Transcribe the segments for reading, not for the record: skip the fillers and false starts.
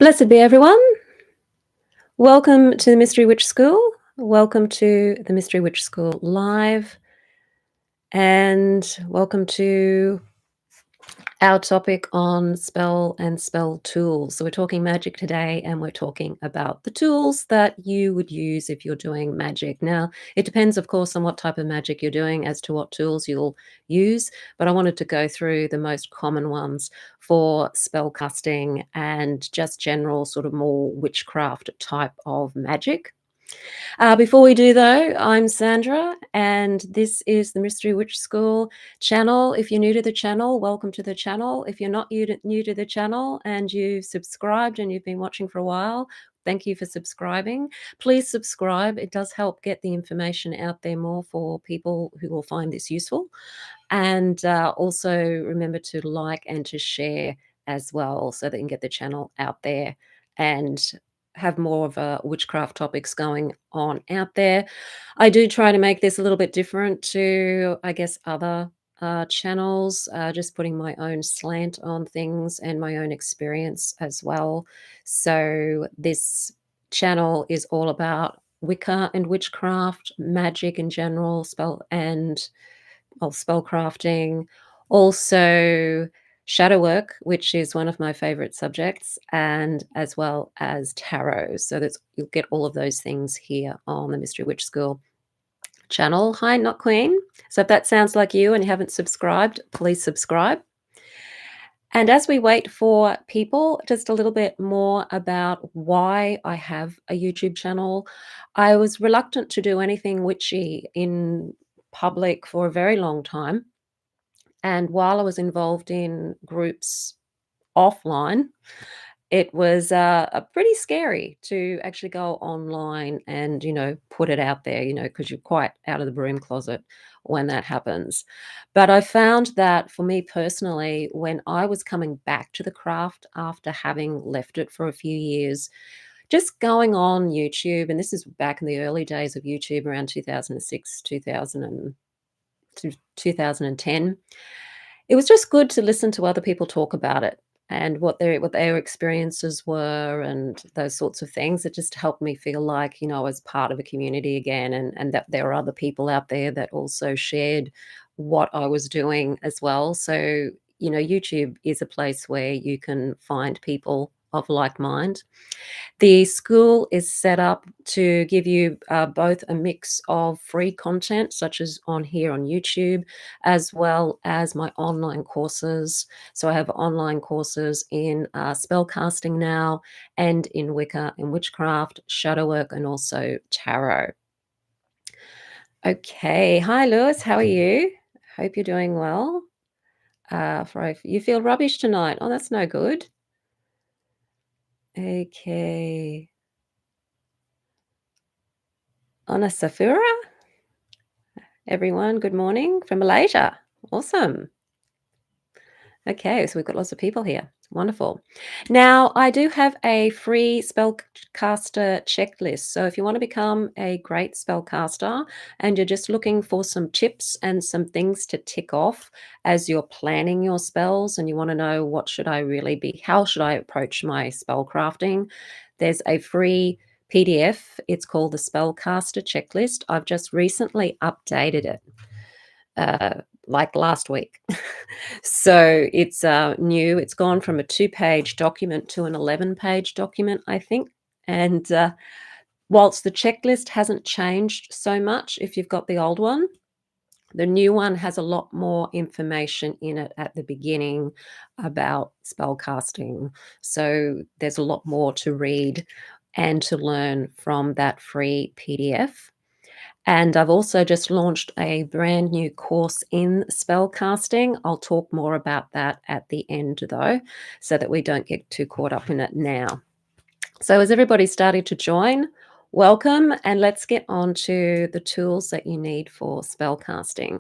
Blessed be everyone. Welcome to the Mystery Witch School. Welcome to the Mystery Witch School Live. And welcome to our topic on spell and spell tools. So we're talking magic today, and we're talking about the tools that you would use if you're doing magic. Now, it depends, of course, on what type of magic you're doing as to what tools you'll use, but I wanted to go through the most common ones for spell casting and just general sort of more witchcraft type of magic. Before we do, though, I'm Sandra, and this is the Mystery Witch School channel. If you're new to the channel, welcome to the channel. If you're not new to the channel and you've subscribed and you've been watching for a while, thank you for subscribing. Please subscribe. It does help get the information out there more for people who will find this useful. And also remember to like and to share as well so that you can get the channel out there and have more of a witchcraft topics going on out there. I do try to make this a little bit different to, I guess, other channels, just putting my own slant on things and my own experience as well. So this channel is all about Wicca and witchcraft, magic in general, spell crafting, also shadow work, which is one of my favorite subjects, and as well as tarot. So that's you'll get all of those things here on the Mystery Witch School channel. Hi, not Queen. So if that sounds like you and you haven't subscribed, please subscribe. And as we wait for people, just a little bit more about why I have a YouTube channel. I was reluctant to do anything witchy in public for a very long time. And while I was involved in groups offline, it was pretty scary to actually go online and, put it out there, because you're quite out of the broom closet when that happens. But I found that for me personally, when I was coming back to the craft after having left it for a few years, just going on YouTube, and this is back in the early days of YouTube around 2006, 2010, it was just good to listen to other people talk about it and what their experiences were and those sorts of things. It just helped me feel like, I was part of a community again, and that there were other people out there that also shared what I was doing as well. So, YouTube is a place where you can find people of like mind. The school is set up to give you both a mix of free content, such as on here on YouTube, as well as my online courses. So I have online courses in spellcasting now, and in Wicca and witchcraft, shadow work, and also tarot. Okay. Hi, Lewis. How are you? Hope you're doing well. You feel rubbish tonight. Oh, that's no good. Okay. Ona Safura? Everyone, good morning from Malaysia. Awesome. Okay, so we've got lots of people here. Wonderful. Now, I do have a free spellcaster checklist. So if you want to become a great spellcaster and you're just looking for some tips and some things to tick off as you're planning your spells, and you want to know how should I approach my spell crafting, there's a free PDF. It's called the Spellcaster Checklist. I've just recently updated it, like last week. So it's new. It's gone from a 2-page document to an 11-page document, I think. And whilst the checklist hasn't changed so much if you've got the old one, the new one has a lot more information in it at the beginning about spellcasting. So there's a lot more to read and to learn from that free PDF. And I've also just launched a brand new course in spellcasting. I'll talk more about that at the end, though, so that we don't get too caught up in it now. So as everybody's starting to join, welcome, and let's get on to the tools that you need for spellcasting.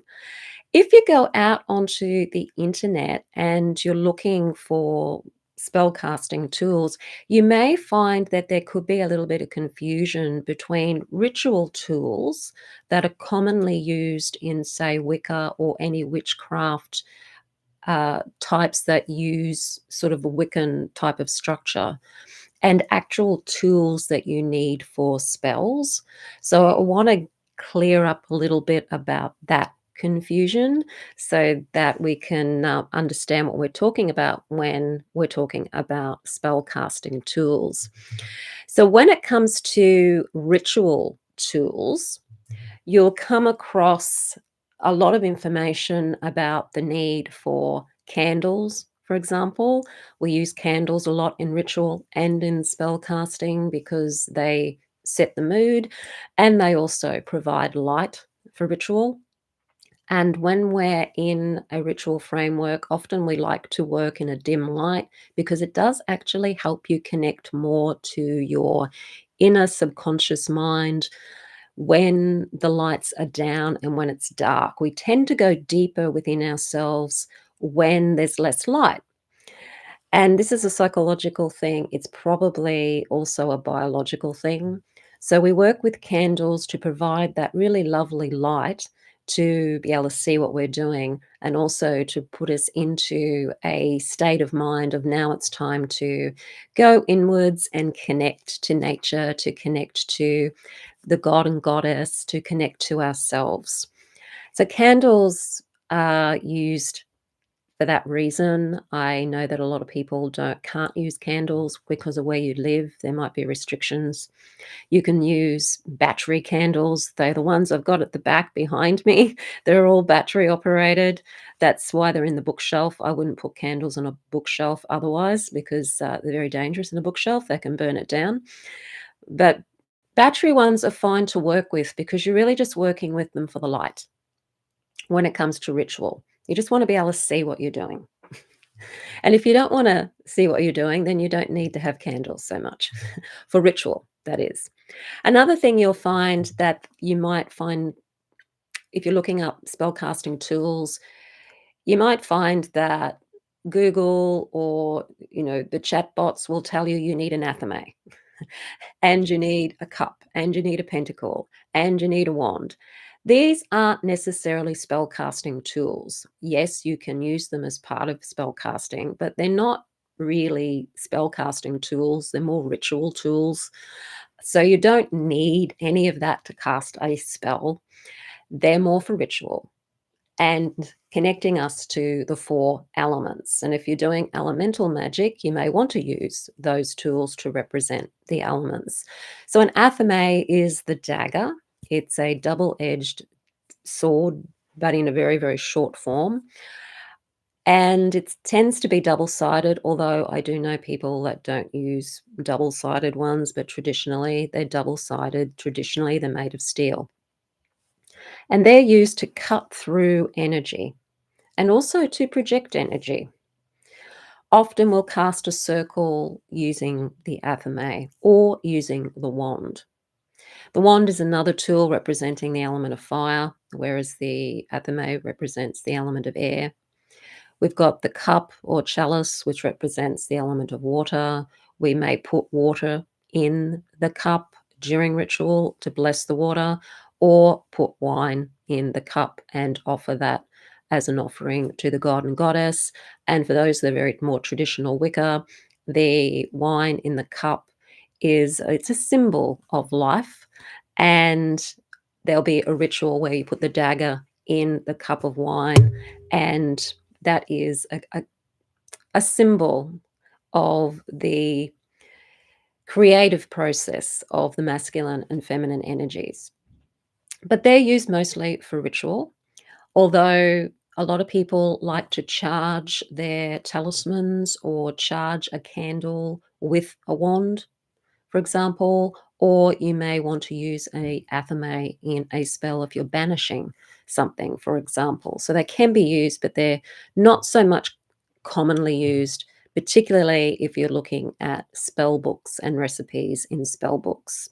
If you go out onto the internet and you're looking for spellcasting tools, you may find that there could be a little bit of confusion between ritual tools that are commonly used in, say, Wicca or any witchcraft types that use sort of a Wiccan type of structure and actual tools that you need for spells. So I want to clear up a little bit about that confusion so that we can understand what we're talking about when we're talking about spell casting tools. So when it comes to ritual tools, you'll come across a lot of information about the need for candles, for example. We use candles a lot in ritual and in spell casting because they set the mood and they also provide light for ritual. And when we're in a ritual framework, often we like to work in a dim light because it does actually help you connect more to your inner subconscious mind when the lights are down and when it's dark. We tend to go deeper within ourselves when there's less light. And this is a psychological thing. It's probably also a biological thing. So we work with candles to provide that really lovely light to be able to see what we're doing and also to put us into a state of mind of now it's time to go inwards and connect to nature, to connect to the god and goddess, to connect to ourselves. So candles are used for that reason. I know that a lot of people can't use candles because of where you live. There might be restrictions. You can use battery candles. They're the ones I've got at the back behind me. They're all battery operated. That's why they're in the bookshelf. I wouldn't put candles on a bookshelf otherwise because they're very dangerous in a bookshelf. They can burn it down. But battery ones are fine to work with because you're really just working with them for the light when it comes to ritual. You just want to be able to see what you're doing. And if you don't want to see what you're doing, then you don't need to have candles so much for ritual, that is. Another thing you'll find that you might find if you're looking up spellcasting tools, you might find that Google or the chatbots will tell you need an athame and you need a cup, and you need a pentacle, and you need a wand. These aren't necessarily spellcasting tools. Yes, you can use them as part of spellcasting, but they're not really spellcasting tools. They're more ritual tools. So you don't need any of that to cast a spell. They're more for ritual and connecting us to the four elements. And if you're doing elemental magic, you may want to use those tools to represent the elements. So an athame is the dagger. It's a double-edged sword, but in a very, very short form. And it tends to be double-sided, although I do know people that don't use double-sided ones, but traditionally they're double-sided. Traditionally, they're made of steel. And they're used to cut through energy and also to project energy. Often we'll cast a circle using the athame or using the wand. The wand is another tool representing the element of fire, whereas the athame represents the element of air. We've got the cup or chalice, which represents the element of water. We may put water in the cup during ritual to bless the water, or put wine in the cup and offer that as an offering to the god and goddess. And for those that are very more traditional Wicca, the wine in the cup it's a symbol of life. And there'll be a ritual where you put the dagger in the cup of wine, and that is a symbol of the creative process of the masculine and feminine energies. But they're used mostly for ritual, although a lot of people like to charge their talismans or charge a candle with a wand, for example, or you may want to use a athame in a spell if you're banishing something, for example. So they can be used, but they're not so much commonly used, particularly if you're looking at spell books and recipes in spell books.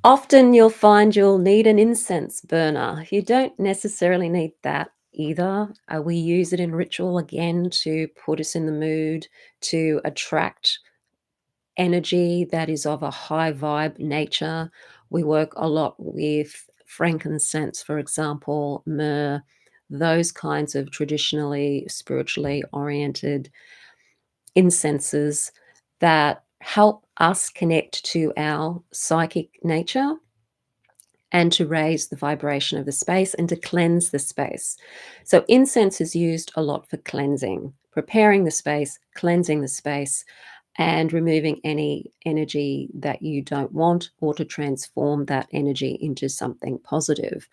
Often you'll find you'll need an incense burner. You don't necessarily need that either. We use it in ritual again to put us in the mood, to attract energy that is of a high vibe nature. We work a lot with frankincense, for example, myrrh, those kinds of traditionally, spiritually oriented incenses that help us connect to our psychic nature and to raise the vibration of the space and to cleanse the space. So, incense is used a lot for cleansing, preparing the space, cleansing the space, and removing any energy that you don't want or to transform that energy into something positive.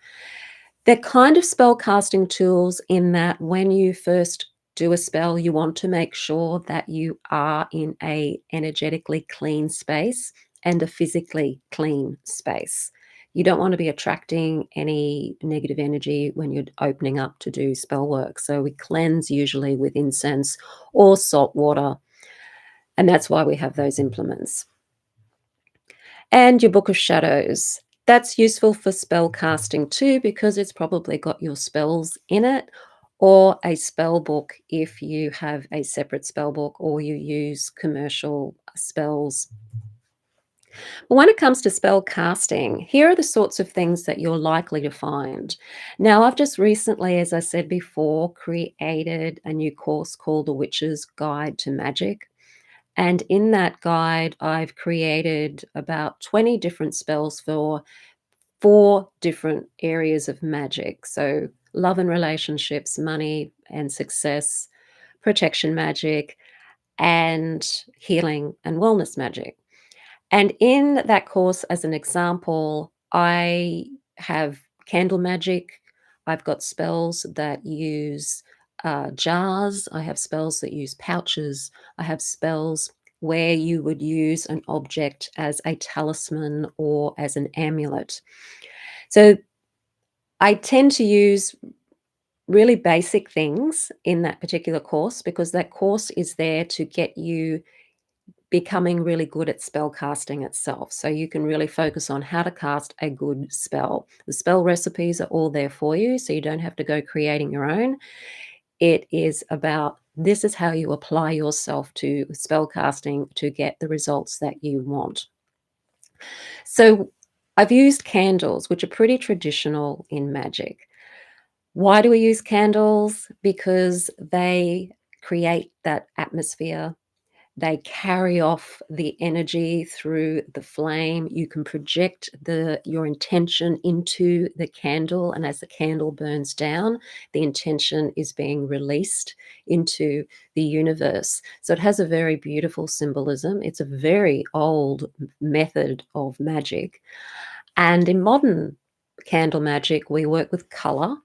They're kind of spell casting tools in that when you first do a spell, you want to make sure that you are in a energetically clean space and a physically clean space. You don't want to be attracting any negative energy when you're opening up to do spell work. So we cleanse usually with incense or salt water, and that's why we have those implements. And your Book of Shadows. That's useful for spell casting too, because it's probably got your spells in it, or a spell book if you have a separate spell book or you use commercial spells. But when it comes to spell casting, here are the sorts of things that you're likely to find. Now, I've just recently, as I said before, created a new course called The Witch's Guide to Magic. And in that guide, I've created about 20 different spells for 4 different areas of magic. So, love and relationships, money and success, protection magic, and healing and wellness magic. And in that course, as an example, I have candle magic. I've got spells that use jars. I have spells that use pouches. I have spells where you would use an object as a talisman or as an amulet. So I tend to use really basic things in that particular course because that course is there to get you becoming really good at spell casting itself. So you can really focus on how to cast a good spell. The spell recipes are all there for you, so you don't have to go creating your own. It is about this is how you apply yourself to spell casting to get the results that you want. So I've used candles, which are pretty traditional in magic. Why do we use candles? Because they create that atmosphere. They carry off the energy through the flame. You can project your intention into the candle, and as the candle burns down, the intention is being released into the universe. So it has a very beautiful symbolism. It's a very old method of magic. And in modern candle magic, we work with color.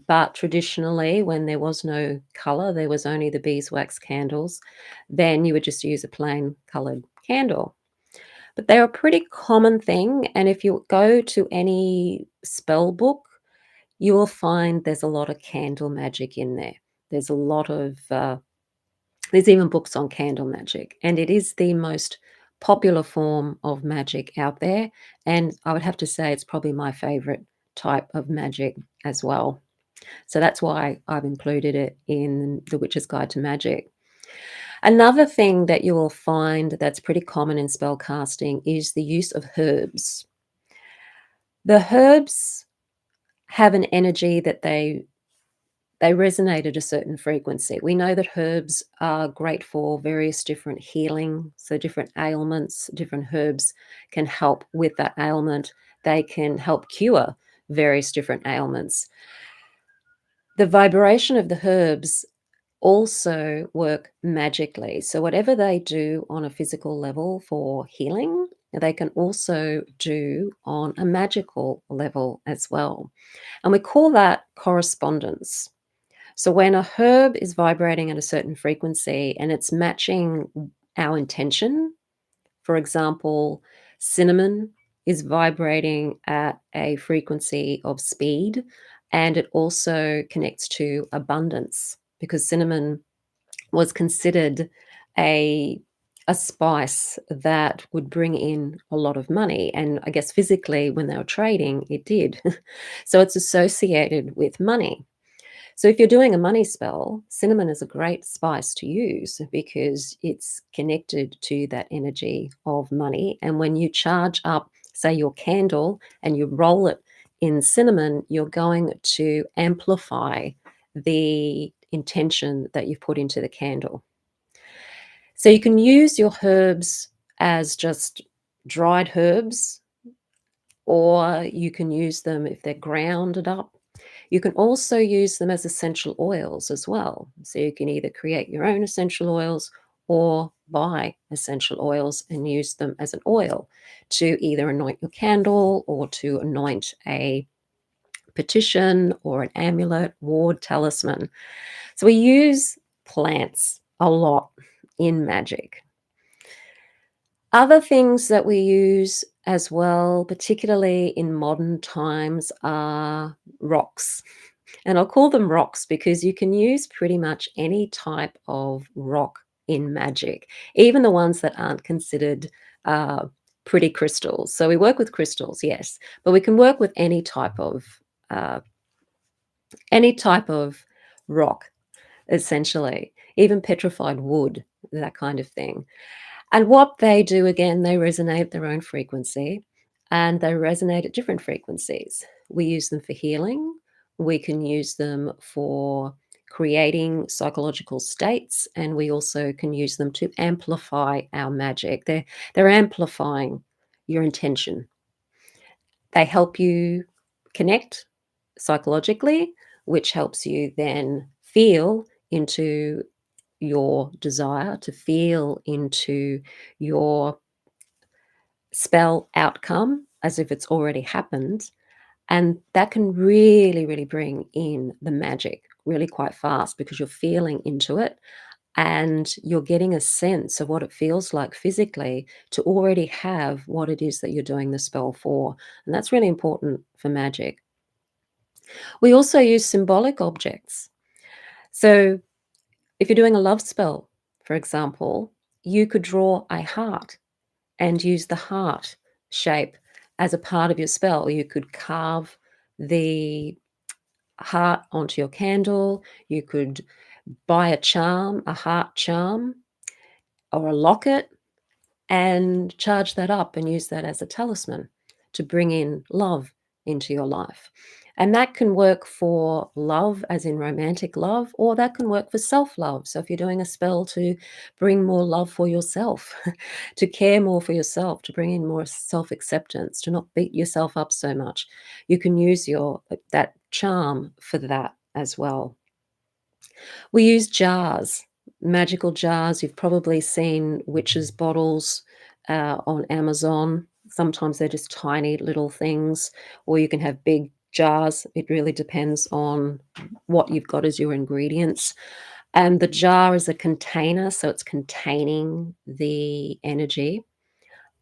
But traditionally, when there was no color, there was only the beeswax candles, then you would just use a plain colored candle. But they're a pretty common thing, and if you go to any spell book, you will find there's a lot of candle magic in there. There's a lot of there's even books on candle magic, and it is the most popular form of magic out there, and I would have to say it's probably my favorite type of magic as well. So that's why I've included it in The Witch's Guide to Magic. Another thing that you will find that's pretty common in spell casting is the use of herbs. The herbs have an energy that they resonate at a certain frequency. We know that herbs are great for various different healing, so different ailments, different herbs can help with that ailment. They can help cure various different ailments. The vibration of the herbs also work magically. So, whatever they do on a physical level for healing, they can also do on a magical level as well. And we call that correspondence. So, when a herb is vibrating at a certain frequency and it's matching our intention, for example, cinnamon is vibrating at a frequency of speed and it also connects to abundance because cinnamon was considered a a spice that would bring in a lot of money, and I guess physically when they were trading it did. So it's associated with money. So if you're doing a money spell, cinnamon is a great spice to use because it's connected to that energy of money. And when you charge up, say, your candle and you roll it in cinnamon, you're going to amplify the intention that you've put into the candle. So you can use your herbs as just dried herbs, or you can use them if they're grounded up. You can also use them as essential oils as well. So you can either create your own essential oils or buy essential oils and use them as an oil to either anoint your candle or to anoint a petition or an amulet, ward, talisman. So we use plants a lot in magic. Other things that we use as well, particularly in modern times, are rocks. And I'll call them rocks because you can use pretty much any type of rock in magic, even the ones that aren't considered uh, pretty crystals. So we work with crystals, yes, but we can work with uh, any type of rock, essentially, even petrified wood, that kind of thing. And what they do, again, they resonate at their own frequency and they resonate at different frequencies. We use them for healing. We can use them for creating psychological states, and we also can use them to amplify our magic. They're amplifying your intention. They help you connect psychologically, which helps you then feel into your desire, to feel into your spell outcome as if it's already happened. And that can really, really bring in the magic really quite fast because you're feeling into it and you're getting a sense of what it feels like physically to already have what it is that you're doing the spell for. And that's really important for magic. We also use symbolic objects. So if you're doing a love spell, for example, you could draw a heart and use the heart shape as a part of your spell. You could carve the heart onto your candle. You could buy a charm, a heart charm, or a locket, and charge that up and use that as a talisman to bring in love into your life. And that can work for love, as in romantic love, or that can work for self love. So if you're doing a spell to bring more love for yourself, to care more for yourself, to bring in more self acceptance, to not beat yourself up so much, you can use that charm for that as well. We use jars, magical jars. You've probably seen witches' bottles on Amazon. Sometimes they're just tiny little things, or you can have big jars. It really depends on what you've got as your ingredients. And the jar is a container, so it's containing the energy.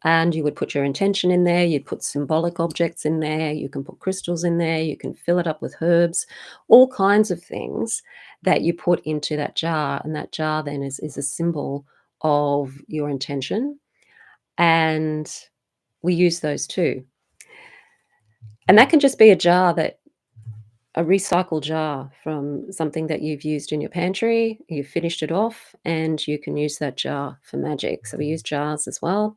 And you would put your intention in there, you'd put symbolic objects in there, you can put crystals in there, you can fill it up with herbs, all kinds of things that you put into that jar. And that jar then is a symbol of your intention. And we use those too. And that can just be a recycled jar from something that you've used in your pantry, you've finished it off, and you can use that jar for magic. So we use jars as well.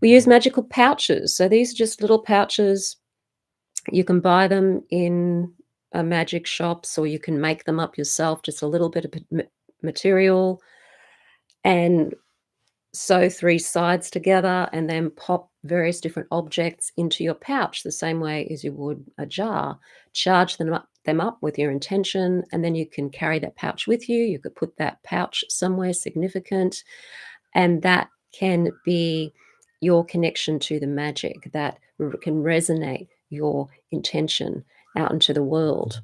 We use magical pouches. So these are just little pouches. You can buy them in magic shops or you can make them up yourself, just a little bit of material and sew three sides together and then pop various different objects into your pouch the same way as you would a jar. Charge them up with your intention, and then you can carry that pouch with you. You could put that pouch somewhere significant, and that can be your connection to the magic that can resonate your intention out into the world.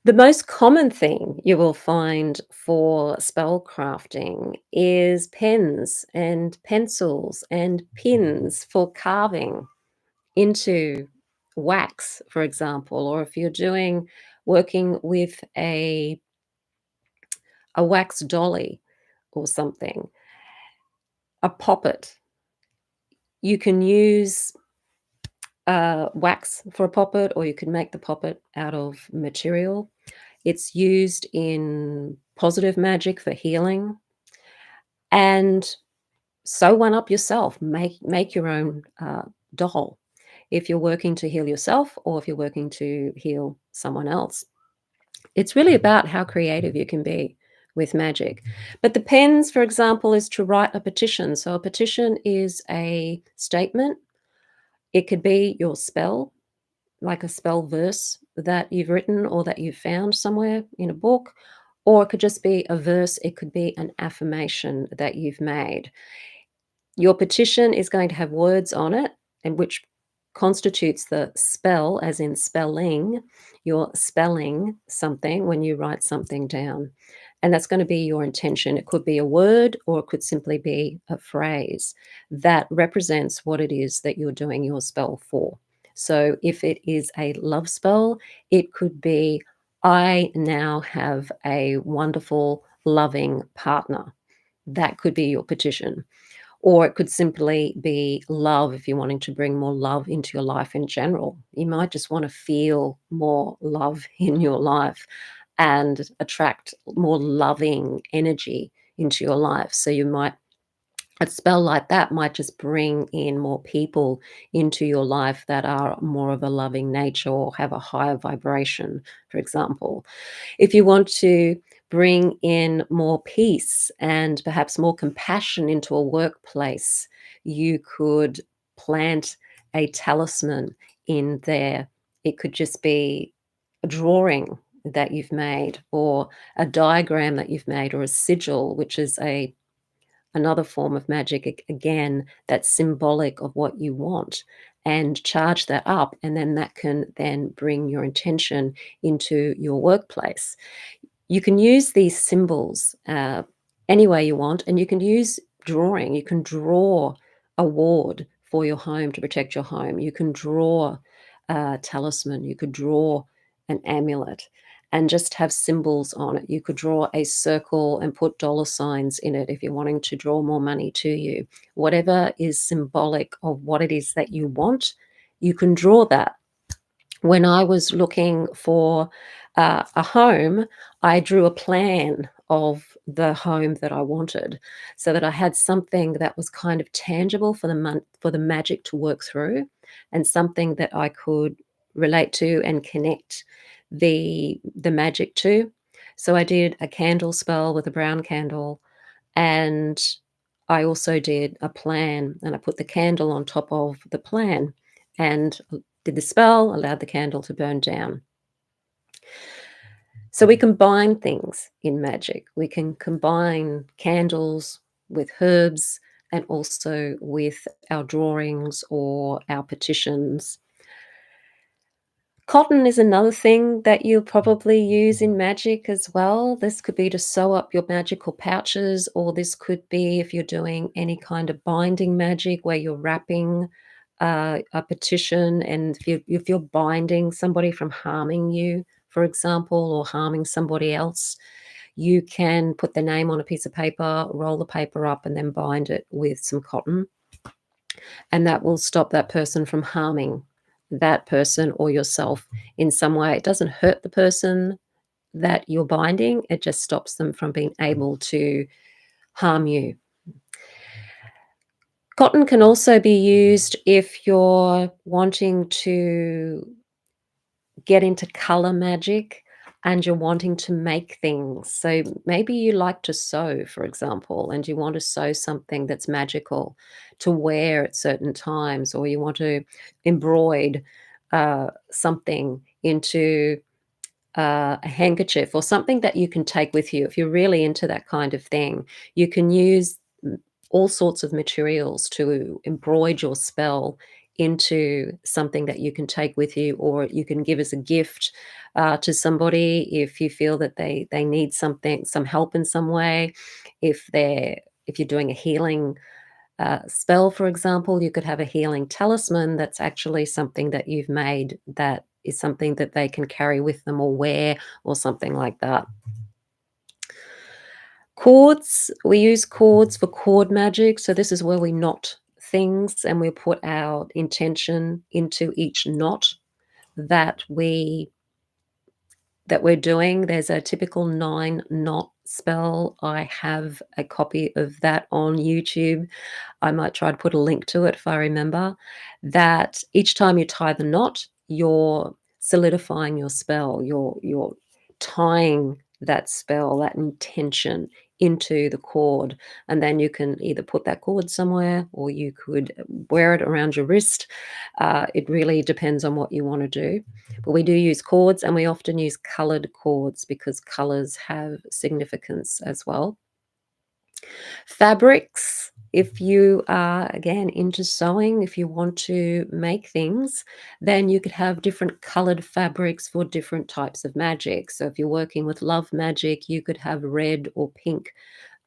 The most common thing you will find for spell crafting is pens and pencils and pins for carving into wax, for example, or if you're working with a wax dolly or something, a poppet. You can use wax for a poppet, or you can make the poppet out of material. It's used in positive magic for healing. And sew one up yourself. Make your own doll. if you're working to heal yourself or if you're working to heal someone else. It's really about how creative you can be with magic. But the pens, for example, is to write a petition. So a petition is a statement. It could be your spell, like a spell verse that you've written or that you've found somewhere in a book, or it could just be a verse. It could be an affirmation that you've made. Your petition is going to have words on it, and which constitutes the spell, as in spelling. You're spelling something when you write something down. And that's going to be your intention. It could be a word or it could simply be a phrase that represents what it is that you're doing your spell for. So if it is a love spell, it could be, I now have a wonderful, loving partner. That could be your petition. Or it could simply be love if you're wanting to bring more love into your life in general. You might just want to feel more love in your life and attract more loving energy into your life. So you might, a spell like that might just bring in more people into your life that are more of a loving nature or have a higher vibration, for example. If you want to bring in more peace and perhaps more compassion into a workplace, you could plant a talisman in there. It could just be a drawing that you've made or a diagram that you've made or a sigil, which is another form of magic, again, that's symbolic of what you want, and charge that up, and then that can then bring your intention into your workplace. You can use these symbols any way you want, and you can use drawing. You can draw a ward for your home to protect your home. You can draw a talisman. You could draw an amulet and just have symbols on it. You could draw a circle and put dollar signs in it if you're wanting to draw more money to you. Whatever is symbolic of what it is that you want, you can draw that. When I was looking for a home, I drew a plan of the home that I wanted so that I had something that was kind of tangible for for the magic to work through, and something that I could relate to and connect the magic to. So I did a candle spell with a brown candle, and I also did a plan, and I put the candle on top of the plan and did the spell, allowed the candle to burn down. So we combine things in magic. We can combine candles with herbs and also with our drawings or our petitions. Cotton is another thing that you'll probably use in magic as well. This could be to sew up your magical pouches, or this could be if you're doing any kind of binding magic where you're wrapping a petition, and if you're binding somebody from harming you, for example, or harming somebody else, you can put their name on a piece of paper, roll the paper up, and then bind it with some cotton, and that will stop that person from harming that person or yourself in some way. It doesn't hurt the person that you're binding, it just stops them from being able to harm you. Cotton can also be used if you're wanting to get into color magic and you're wanting to make things. So maybe you like to sew, for example, and you want to sew something that's magical to wear at certain times, or you want to embroider something into a handkerchief or something that you can take with you. If you're really into that kind of thing, you can use all sorts of materials to embroider your spell into something that you can take with you, or you can give as a gift to somebody if you feel that they need something, some help in some way. If you're doing a healing spell, for example, you could have a healing talisman that's actually something that you've made that is something that they can carry with them or wear, or something like that. Cords, we use cords for cord magic. So this is where we knot things and we put our intention into each knot that we that we're doing. There's a typical 9-knot spell. I have a copy of that on YouTube. I might try to put a link to it if I remember. That each time you tie the knot, you're solidifying your spell. You're tying that spell, that intention into the cord, and then you can either put that cord somewhere or you could wear it around your wrist. It really depends on what you want to do. But we do use cords, and we often use colored cords because colors have significance as well. Fabrics, if you are, again, into sewing, if you want to make things, then you could have different colored fabrics for different types of magic. So if you're working with love magic, you could have red or pink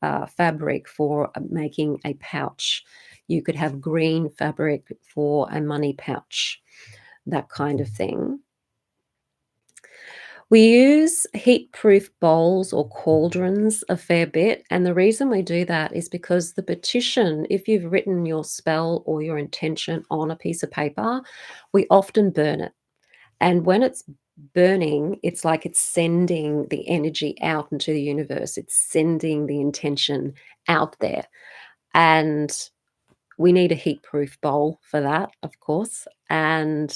fabric for making a pouch. You could have green fabric for a money pouch, that kind of thing. We use heat-proof bowls or cauldrons a fair bit, and the reason we do that is because the petition, if you've written your spell or your intention on a piece of paper, we often burn it. And when it's burning, it's like it's sending the energy out into the universe. It's sending the intention out there. And we need a heat-proof bowl for that, of course. And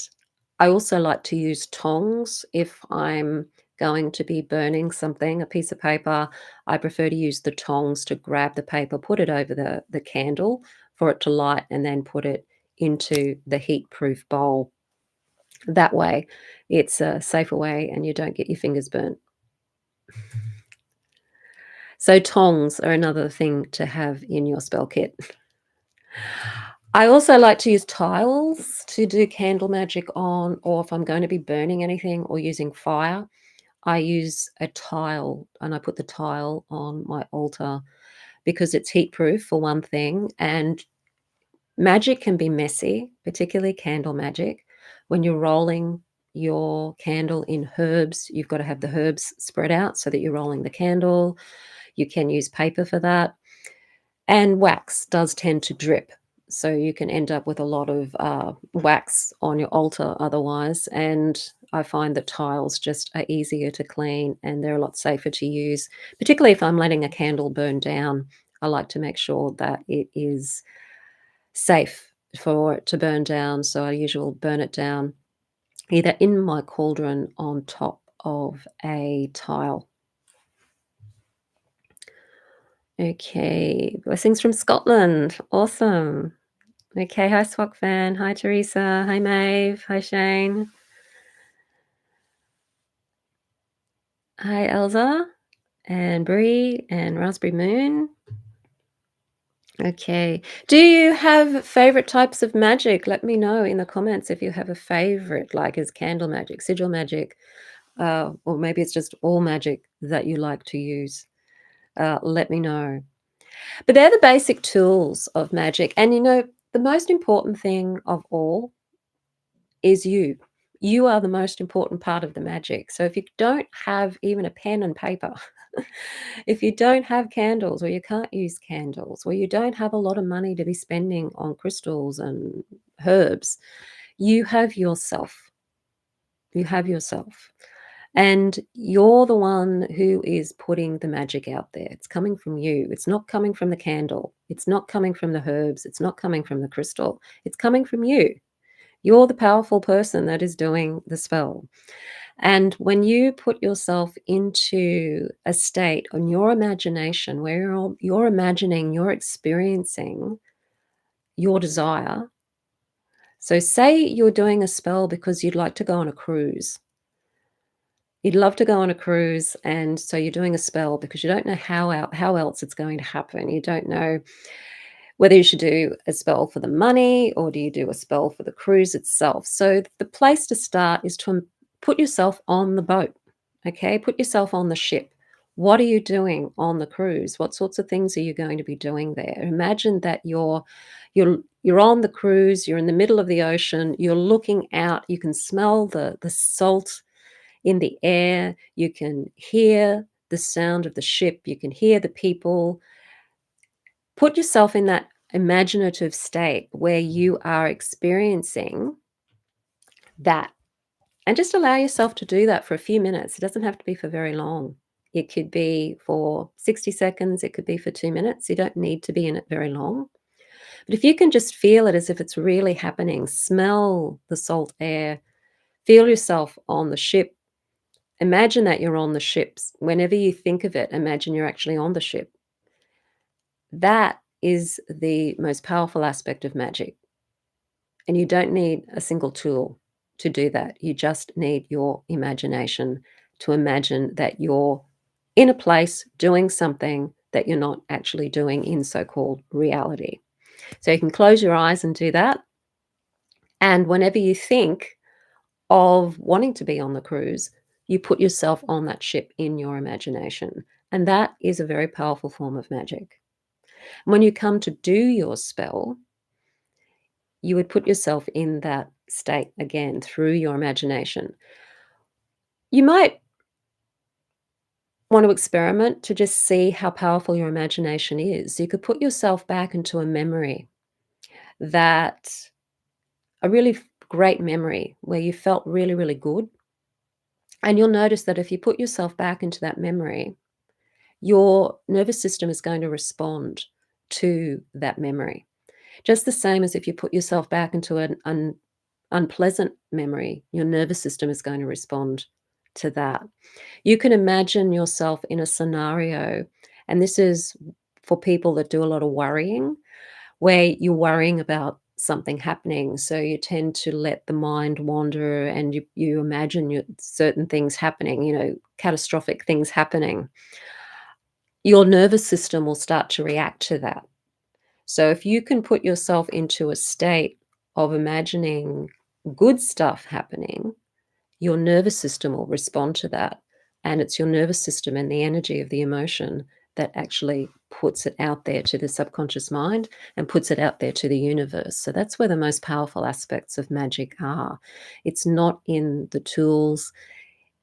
I also like to use tongs if I'm going to be burning something, a piece of paper. I prefer to use the tongs to grab the paper, put it over the candle for it to light, and then put it into the heat-proof bowl. That way, it's a safer way and you don't get your fingers burnt. So tongs are another thing to have in your spell kit. I also like to use tiles to do candle magic on, or if I'm going to be burning anything or using fire, I use a tile and I put the tile on my altar because it's heat proof for one thing. And magic can be messy, particularly candle magic. When you're rolling your candle in herbs, you've got to have the herbs spread out so that you're rolling the candle. You can use paper for that. And wax does tend to drip. So you can end up with a lot of wax on your altar otherwise. And I find that tiles just are easier to clean and they're a lot safer to use, particularly if I'm letting a candle burn down. I like to make sure that it is safe for it to burn down. So I usually burn it down either in my cauldron on top of a tile. Okay, blessings from Scotland. Awesome. Okay, hi Swak Fan. Hi Teresa. Hi Maeve. Hi Shane. Hi Elza and Bree and Raspberry Moon. Okay. Do you have favorite types of magic? Let me know in the comments if you have a favorite, like is candle magic, sigil magic, or maybe it's just all magic that you like to use. Let me know. But they're the basic tools of magic. And the most important thing of all is you. You are the most important part of the magic. So if you don't have even a pen and paper, if you don't have candles or you can't use candles or you don't have a lot of money to be spending on crystals and herbs, you have yourself. You have yourself. And you're the one who is putting the magic out there. It's coming from you. It's not coming from the candle. It's not coming from the herbs. It's not coming from the crystal. It's coming from you. You're the powerful person that is doing the spell. And when you put yourself into a state on your imagination where you're imagining, you're experiencing your desire. So say you're doing a spell because you'd like to go on a cruise. You'd love to go on a cruise, and so you're doing a spell because you don't know how else it's going to happen. You don't know whether you should do a spell for the money or do you do a spell for the cruise itself. So the place to start is to put yourself on the boat, okay? Put yourself on the ship. What are you doing on the cruise? What sorts of things are you going to be doing there? Imagine that you're on the cruise, you're in the middle of the ocean, you're looking out, you can smell the salt in the air, you can hear the sound of the ship, you can hear the people. Put yourself in that imaginative state where you are experiencing that And just allow yourself to do that for a few minutes. It doesn't have to be for very long. It could be for 60 seconds, it could be for 2 minutes. You don't need to be in it very long. But if you can just feel it as if it's really happening, smell the salt air, feel yourself on the ship. Imagine that you're on the ships. Whenever you think of it, imagine you're actually on the ship. That is the most powerful aspect of magic. And you don't need a single tool to do that. You just need your imagination to imagine that you're in a place doing something that you're not actually doing in so-called reality. So you can close your eyes and do that. And whenever you think of wanting to be on the cruise, you put yourself on that ship in your imagination. And that is a very powerful form of magic. When you come to do your spell, you would put yourself in that state again through your imagination. You might want to experiment to just see how powerful your imagination is. You could put yourself back into a memory that a really great memory where you felt really, really good. And you'll notice that if you put yourself back into that memory, your nervous system is going to respond to that memory. Just the same as if you put yourself back into an unpleasant memory, your nervous system is going to respond to that. You can imagine yourself in a scenario, and this is for people that do a lot of worrying, where you're worrying about something happening. So you tend to let the mind wander and you imagine certain things happening, catastrophic things happening. Your nervous system will start to react to that. So if you can put yourself into a state of imagining good stuff happening, your nervous system will respond to that. And it's your nervous system and the energy of the emotion that actually puts it out there to the subconscious mind and puts it out there to the universe. So that's where the most powerful aspects of magic are. It's not in the tools,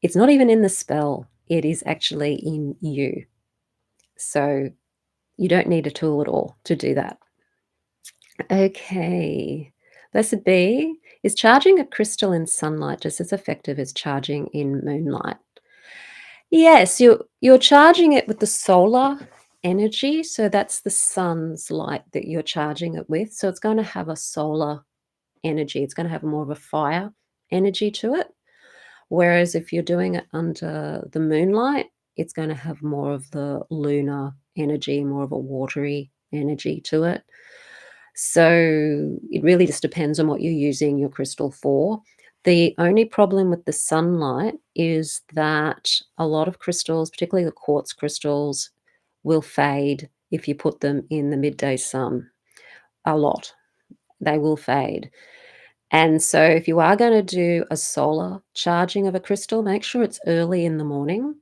it's not even in the spell, it is actually in you. So you don't need a tool at all to do that. Okay. Blessed be, is charging a crystal in sunlight just as effective as charging in moonlight? Yes, you're charging it with the solar energy, so that's the sun's light that you're charging it with. So it's going to have a solar energy. It's going to have more of a fire energy to it. Whereas if you're doing it under the moonlight, it's going to have more of the lunar energy, more of a watery energy to it. So it really just depends on what you're using your crystal for. The only problem with the sunlight is that a lot of crystals, particularly the quartz crystals, will fade if you put them in the midday sun. A lot. They will fade. And so if you are going to do a solar charging of a crystal, make sure it's early in the morning.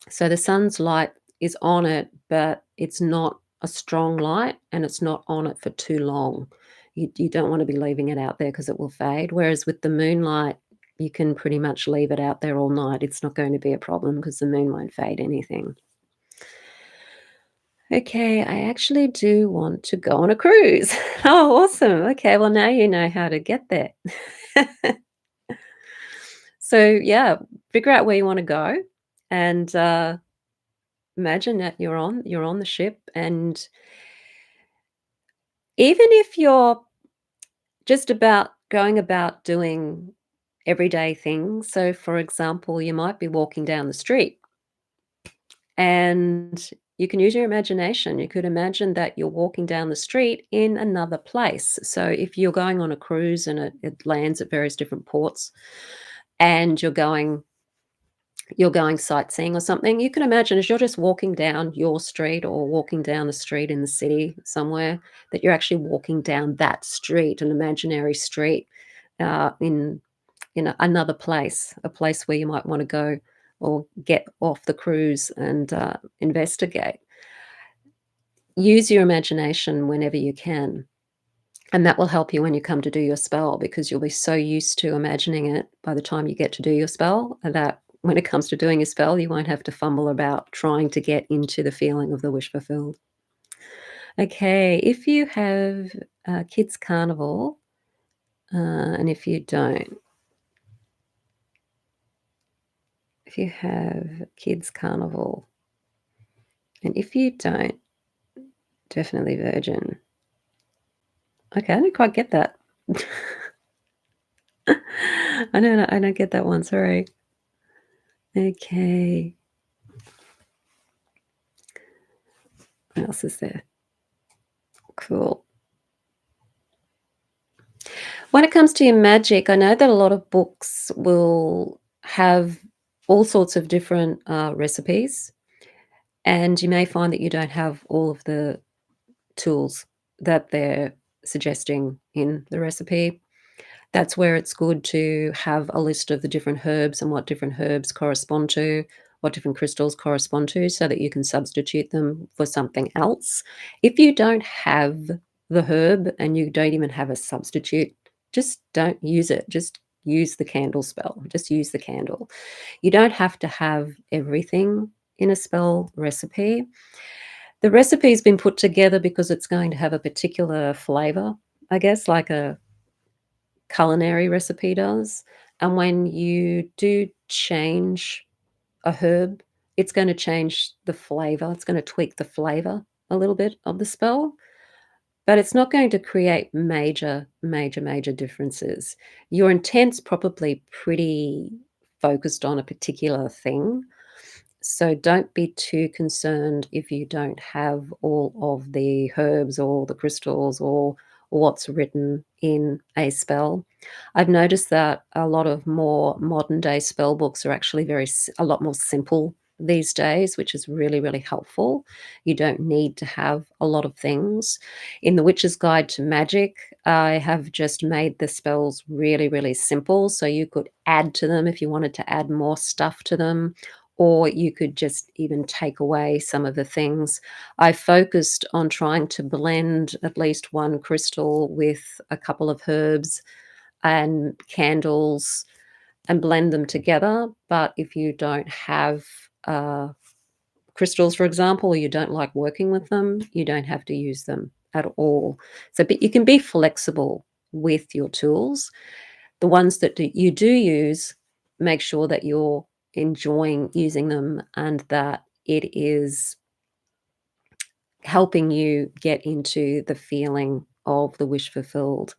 So the sun's light is on it, but it's not a strong light and it's not on it for too long. You don't want to be leaving it out there because it will fade. Whereas with the moonlight, you can pretty much leave it out there all night. It's not going to be a problem because the moon won't fade anything. Okay, I actually do want to go on a cruise. Oh, awesome. Okay, well, now you know how to get there. So, yeah, figure out where you want to go and imagine that you're on the ship, and even if you're just about going about doing everyday things, so for example, you might be walking down the street and you can use your imagination. You could imagine that you're walking down the street in another place. So if you're going on a cruise and it lands at various different ports and you're going sightseeing or something, you can imagine as you're just walking down your street or walking down the street in the city somewhere, that you're actually walking down that street, an imaginary street, in another place, a place where you might want to go or get off the cruise and investigate. Use your imagination whenever you can. And that will help you when you come to do your spell, because you'll be so used to imagining it by the time you get to do your spell that when it comes to doing your spell, you won't have to fumble about trying to get into the feeling of the wish fulfilled. Okay, if you have Kids Carnival, and if you don't, if you have kids carnival, and if you don't, definitely virgin. Okay, I didn't quite get that. I don't get that one, sorry. Okay. What else is there? Cool. When it comes to your magic, I know that a lot of books will have all sorts of different recipes, and you may find that you don't have all of the tools that they're suggesting in the recipe. That's where it's good to have a list of the different herbs and what different herbs correspond to, what different crystals correspond to, so that you can substitute them for something else. If you don't have the herb and you don't even have a substitute, just don't use it. Just use the candle spell. Just use the candle. You don't have to have everything in a spell recipe. The recipe's been put together because it's going to have a particular flavor, I guess, like a culinary recipe does. And when you do change a herb, it's going to change the flavor. It's going to tweak the flavor a little bit of the spell, but it's not going to create major differences. Your intent's probably pretty focused on a particular thing. So don't be too concerned if you don't have all of the herbs or the crystals or what's written in a spell. I've noticed that a lot of more modern day spell books are actually a lot more simple these days, which is really helpful. You don't need to have a lot of things. In the Witch's Guide to Magic, I have just made the spells really simple, so you could add to them if you wanted to add more stuff to them, or you could just even take away some of the things. I focused on trying to blend at least one crystal with a couple of herbs and candles and blend them together. But if you don't have crystals, for example, or you don't like working with them, you don't have to use them at all. So, but you can be flexible with your tools. The ones that you do use, make sure that you're enjoying using them and that it is helping you get into the feeling of the wish fulfilled.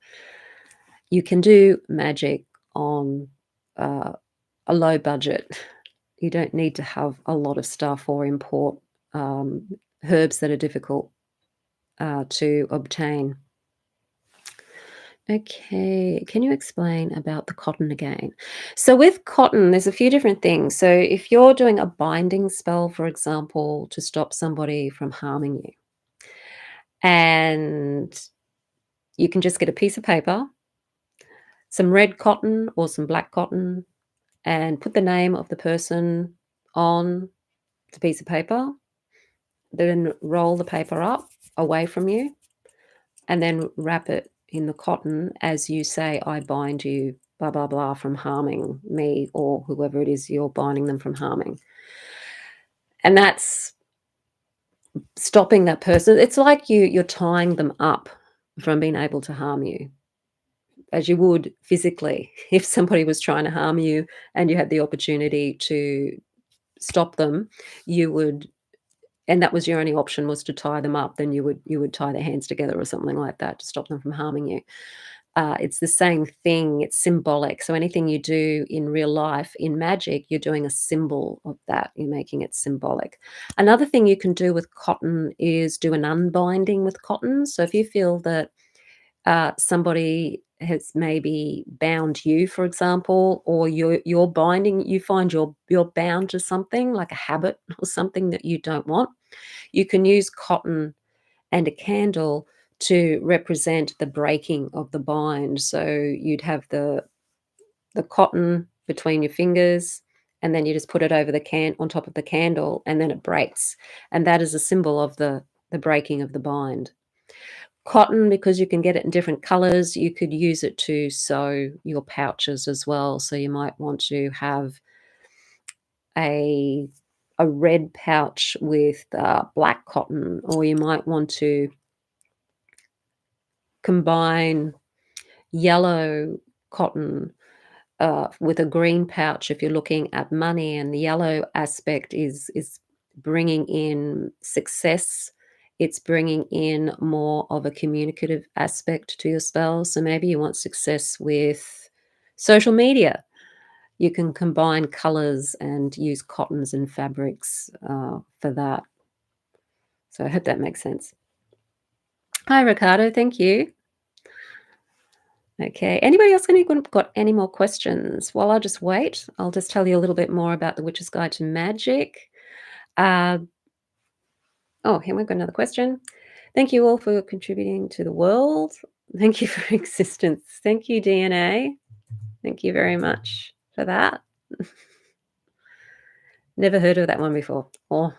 You can do magic on uh, a low budget. You don't need to have a lot of stuff or import um, herbs that are difficult to obtain. Okay, can you explain about the cotton again? So with cotton, there's a few different things. So if you're doing a binding spell, for example, to stop somebody from harming you, and you can just get a piece of paper, some red cotton or some black cotton, and put the name of the person on the piece of paper, then roll the paper up away from you, and then wrap it in the cotton as you say, I bind you, blah, blah, blah, from harming me or whoever it is you're binding them from harming. And that's stopping that person. It's like you're tying them up from being able to harm you, as you would physically. If somebody was trying to harm you and you had the opportunity to stop them, you would, and that was your only option, was to tie them up, then you would tie their hands together or something like that to stop them from harming you. It's the same thing. It's symbolic. So anything you do in real life, in magic, you're doing a symbol of that. You're making it symbolic. Another thing you can do with cotton is do an unbinding with cotton. So if you feel that somebody has maybe bound you, for example, or you're binding, you find you're bound to something like a habit or something that you don't want, you can use cotton and a candle to represent the breaking of the bind. So you'd have the cotton between your fingers, and then you just put it over the can on top of the candle, and then it breaks. And that is a symbol of the breaking of the bind. Cotton, because you can get it in different colors, you could use it to sew your pouches as well. So you might want to have a a red pouch with black cotton, or you might want to combine yellow cotton with a green pouch if you're looking at money, and the yellow aspect is bringing in success. It's bringing in more of a communicative aspect to your spells. So maybe you want success with social media. You can combine colors and use cottons and fabrics for that. So I hope that makes sense. Hi, Ricardo. Thank you. Okay. Anybody else got any more questions? While I just wait, I'll just tell you a little bit more about the Witch's Guide to Magic. Uh, oh, here we've got another question. Thank you all for contributing to the world. Thank you for existence. Thank you, DNA. Thank you very much for that. Never heard of that one before. Or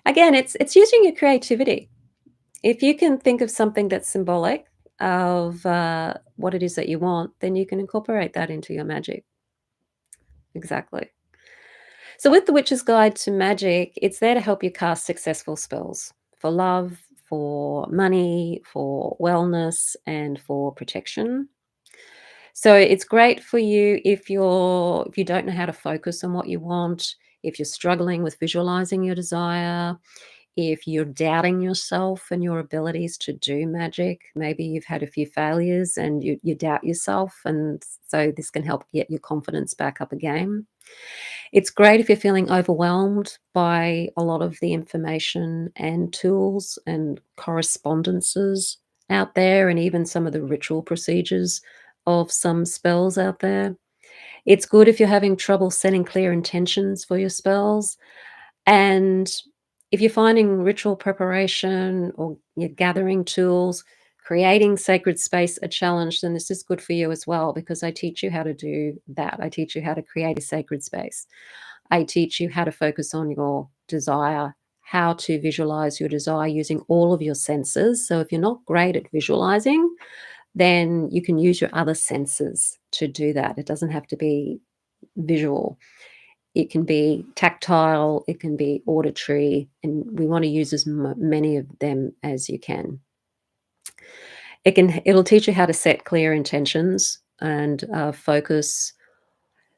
again, it's using your creativity. If you can think of something that's symbolic of what it is that you want, then you can incorporate that into your magic. Exactly. So, with the Witch's Guide to Magic, it's there to help you cast successful spells for love, for money, for wellness, and for protection. So, it's great for you if you don't know how to focus on what you want, if you're struggling with visualizing your desire, if you're doubting yourself and your abilities to do magic. Maybe you've had a few failures and you doubt yourself, and so this can help get your confidence back up again. It's great if you're feeling overwhelmed by a lot of the information and tools and correspondences out there, and even some of the ritual procedures of some spells out there. It's good if you're having trouble setting clear intentions for your spells. And if you're finding ritual preparation or you're gathering tools, creating sacred space a challenge, then this is good for you as well, because I teach you how to do that. I teach you how to create a sacred space. I teach you how to focus on your desire, how to visualize your desire using all of your senses. So if you're not great at visualizing, then you can use your other senses to do that. It doesn't have to be visual. It can be tactile, it can be auditory, and we want to use as many of them as you can. It'll teach you how to set clear intentions and focus.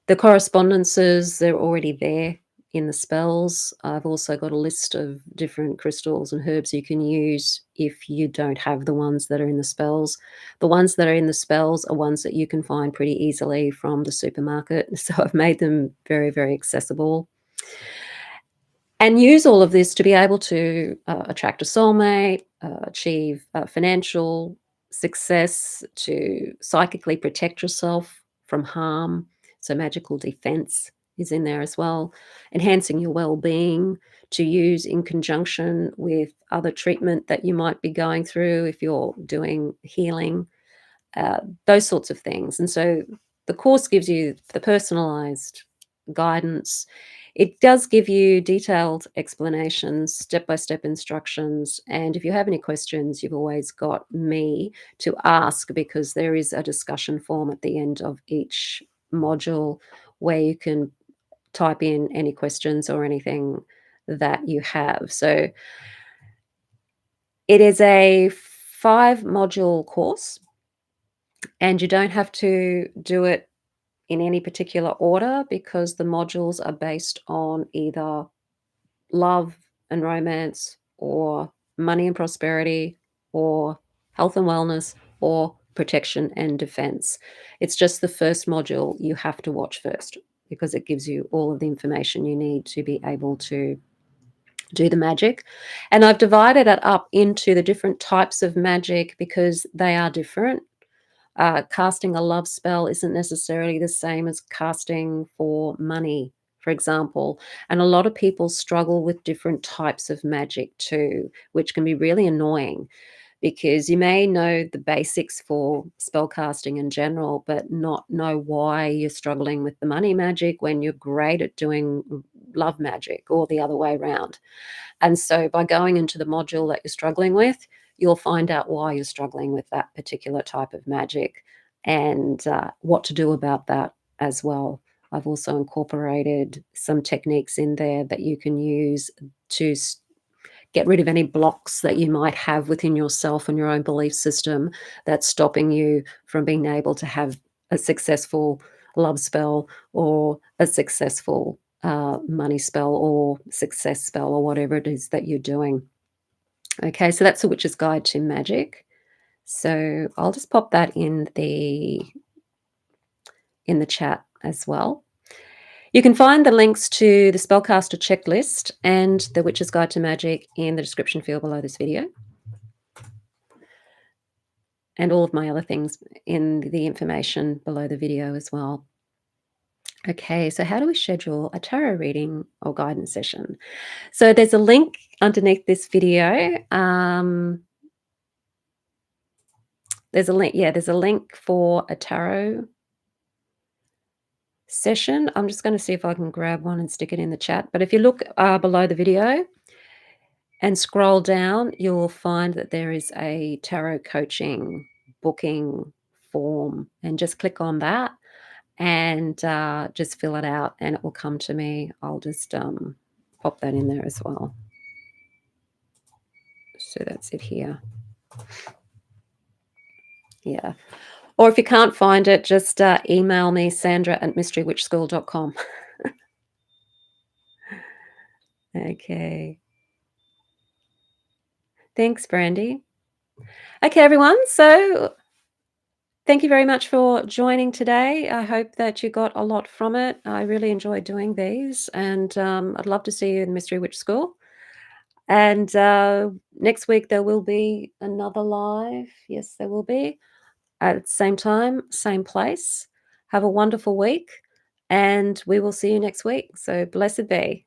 The correspondences, they're already there in the spells. I've also got a list of different crystals and herbs you can use if you don't have the ones that are in the spells. The ones that are in the spells are ones that you can find pretty easily from the supermarket. So I've made them very, very accessible. And use all of this to be able to attract a soulmate, achieve financial success, to psychically protect yourself from harm. So, magical defense is in there as well. Enhancing your well being, to use in conjunction with other treatment that you might be going through if you're doing healing, those sorts of things. And so, the course gives you the personalized guidance. It does give you detailed explanations, step-by-step instructions, and if you have any questions, you've always got me to ask, because there is a discussion form at the end of each module where you can type in any questions or anything that you have. So it is a 5-module course, and you don't have to do it in any particular order, because the modules are based on either love and romance, or money and prosperity, or health and wellness, or protection and defense. It's just the first module you have to watch first, because it gives you all of the information you need to be able to do the magic. And I've divided it up into the different types of magic because they are different. Casting a love spell isn't necessarily the same as casting for money, for example. And a lot of people struggle with different types of magic too, which can be really annoying, because you may know the basics for spell casting in general, but not know why you're struggling with the money magic when you're great at doing love magic, or the other way around. And so by going into the module that you're struggling with, you'll find out why you're struggling with that particular type of magic, and what to do about that as well. I've also incorporated some techniques in there that you can use to get rid of any blocks that you might have within yourself and your own belief system that's stopping you from being able to have a successful love spell or a successful money spell or success spell or whatever it is that you're doing. Okay, so that's a witch's guide to magic. So I'll just pop that in the chat as well. You can find the links to the spellcaster checklist and the witch's guide to magic in the description field below this video, and all of my other things in the information below the video as well. Okay, so how do we schedule a tarot reading or guidance session? So there's a link underneath this video. There's a link for a tarot session. I'm just going to see if I can grab one and stick it in the chat. But if you look below the video and scroll down, you'll find that there is a tarot coaching booking form, and just click on that and just fill it out and it will come to me. I'll just pop that in there as well. So that's it here. Yeah. Or if you can't find it, just email me, sandra@mysterywitchschool.com. Okay. Thanks, Brandy. Okay, everyone. So thank you very much for joining today. I hope that you got a lot from it. I really enjoyed doing these, and I'd love to see you in Mystery Witch School. And next week there will be another live. Yes, there will be at the same time, same place. Have a wonderful week, and we will see you next week. So blessed be.